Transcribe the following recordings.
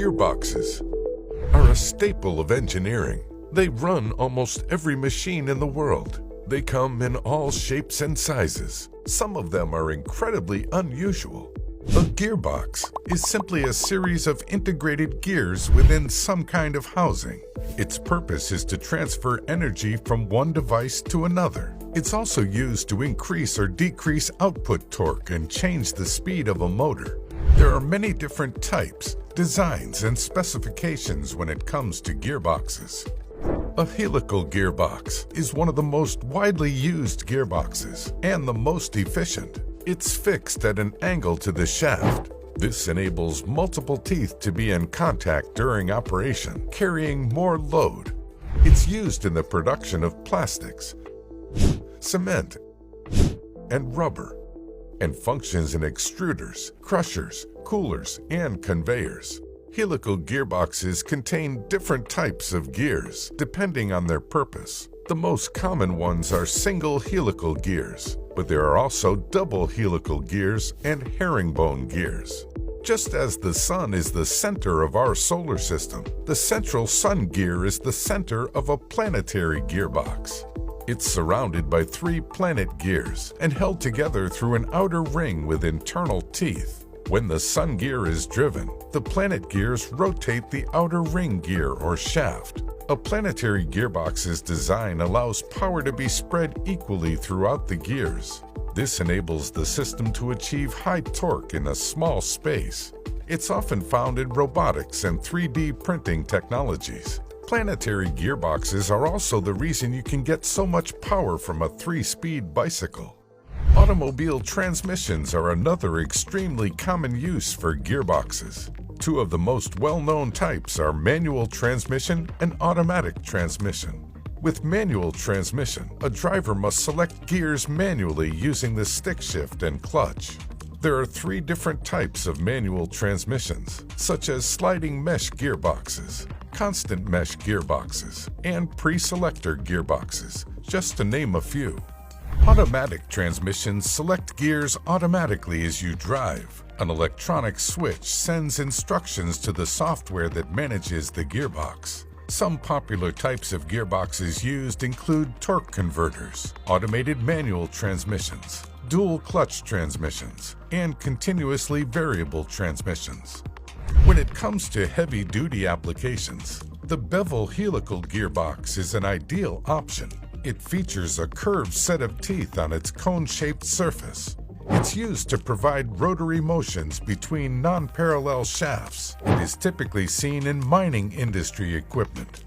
Gearboxes are a staple of engineering. They run almost every machine in the world. They come in all shapes and sizes. Some of them are incredibly unusual. A gearbox is simply a series of integrated gears within some kind of housing. Its purpose is to transfer energy from one device to another. It's also used to increase or decrease output torque and change the speed of a motor. There are many different types, designs, and specifications when it comes to gearboxes. A helical gearbox is one of the most widely used gearboxes and the most efficient. It's fixed at an angle to the shaft. This enables multiple teeth to be in contact during operation, carrying more load. It's used in the production of plastics, cement, and rubber, and functions in extruders, crushers, coolers, and conveyors. Helical gearboxes contain different types of gears, depending on their purpose. The most common ones are single helical gears, but there are also double helical gears and herringbone gears. Just as the sun is the center of our solar system, the central sun gear is the center of a planetary gearbox. It's surrounded by 3 planet gears and held together through an outer ring with internal teeth. When the sun gear is driven, the planet gears rotate the outer ring gear or shaft. A planetary gearbox's design allows power to be spread equally throughout the gears. This enables the system to achieve high torque in a small space. It's often found in robotics and 3D printing technologies. Planetary gearboxes are also the reason you can get so much power from a 3-speed bicycle. Automobile transmissions are another extremely common use for gearboxes. 2 of the most well-known types are manual transmission and automatic transmission. With manual transmission, a driver must select gears manually using the stick shift and clutch. There are 3 different types of manual transmissions, such as sliding mesh gearboxes, constant mesh gearboxes, and pre-selector gearboxes, just to name a few. Automatic transmissions select gears automatically as you drive. An electronic switch sends instructions to the software that manages the gearbox. Some popular types of gearboxes used include torque converters, automated manual transmissions, dual clutch transmissions, and continuously variable transmissions. When it comes to heavy-duty applications, the bevel helical gearbox is an ideal option. It features a curved set of teeth on its cone-shaped surface. It's used to provide rotary motions between non-parallel shafts and is typically seen in mining industry equipment.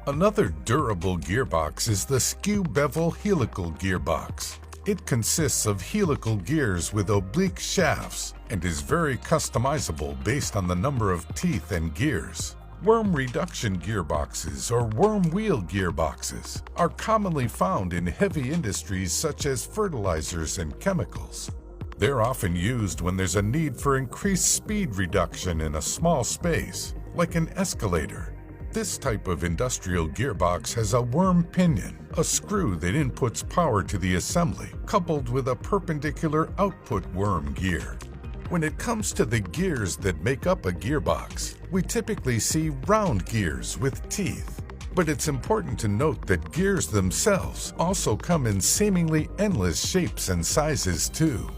Another durable gearbox is the skew bevel helical gearbox. It consists of helical gears with oblique shafts and is very customizable based on the number of teeth and gears. Worm reduction gearboxes or worm wheel gearboxes are commonly found in heavy industries such as fertilizers and chemicals. They're often used when there's a need for increased speed reduction in a small space, like an escalator. This type of industrial gearbox has a worm pinion, a screw that inputs power to the assembly, coupled with a perpendicular output worm gear. When it comes to the gears that make up a gearbox, we typically see round gears with teeth. But it's important to note that gears themselves also come in seemingly endless shapes and sizes too.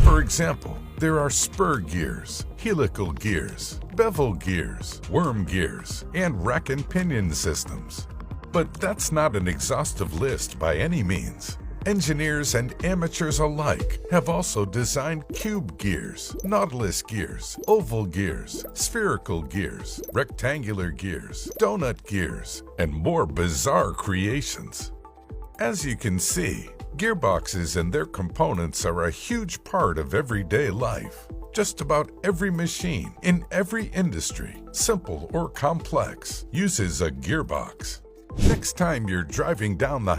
For example, there are spur gears, helical gears, bevel gears, worm gears, and rack and pinion systems. But that's not an exhaustive list by any means. Engineers and amateurs alike have also designed cube gears, nautilus gears, oval gears, spherical gears, rectangular gears, donut gears, and more bizarre creations. As you can see, gearboxes and their components are a huge part of everyday life. Just about every machine in every industry, simple or complex, uses a gearbox. Next time you're driving down the